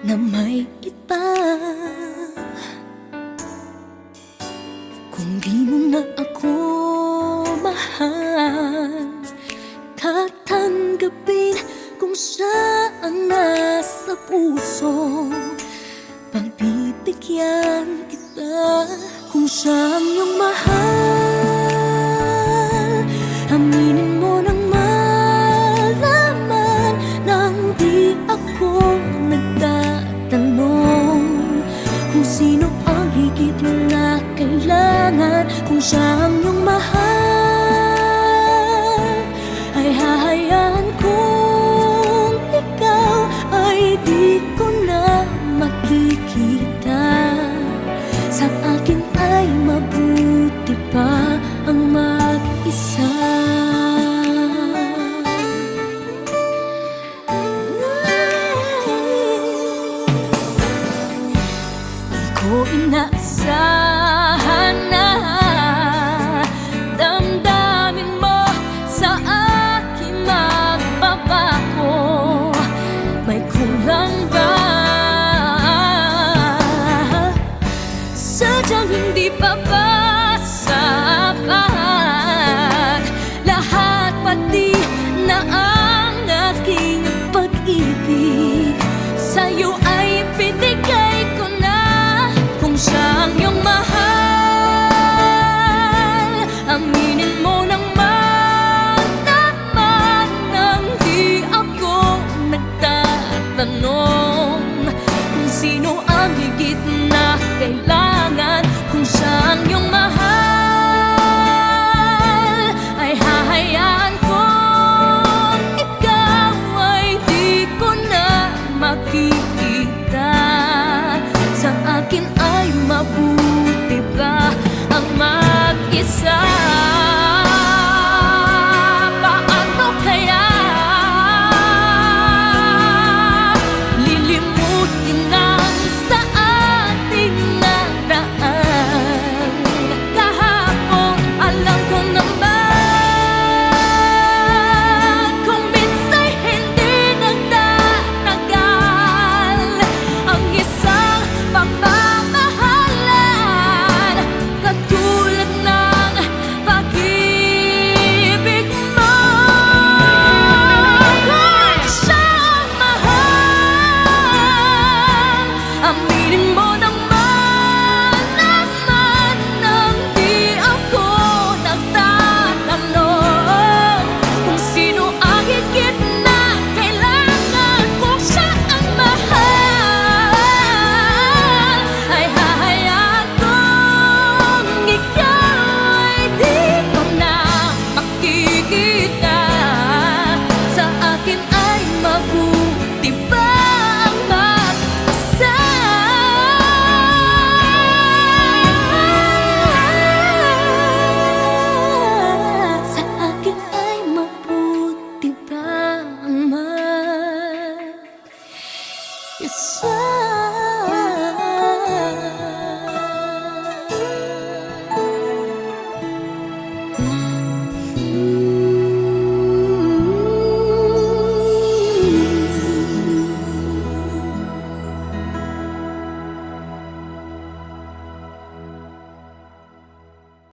na may iba. Kung di mo na ako mahal, tatanggapin kung saan nasa puso. Pagbibigyan kita kung siyang iyong mahal. Aminin mo nang malaman nang di ako nagtatanong kung sino ang higit na kailangan. Kung siyang iyong mahal, ay hahayaan kong ikaw ay di ko na makikita. Sa akin ay mabuti pa ang mag-isa. Di ko inaasahan na damdamin mo sa akin magbabago. May kulang ba? Sadyang hindi pa ba sapat lahat, pati na ang aking pag-ibig sa'yo ay binigay ko na. Kung siyang iyong mahal, aminin mo nang malaman nang di ako nagtatanong kung sino ang higit na kailangan. Kung siyang iyong mahal, ay hahayaan kong ikaw ay di ko na makikita. Sa akin ay mabuti ba ang mag-isa? Paano kaya lilimutin ang sa ating nakaraan? Kahapon alam ko naman kung minsan hindi nagtatagal ang isang pagmamahalan katulad ng pag-ibig mo. Kung siyang mahal, aminin mo nang malaman nang di ako nagtatanong kung sino ang higit na kailangan. Kung siya ang mahal, ay hahayaan kong ikaw ay di ko na makikita. Sa akin ay mabuti ba ang mag-isa? Sa akin ay mabuti ba ang mag-isa?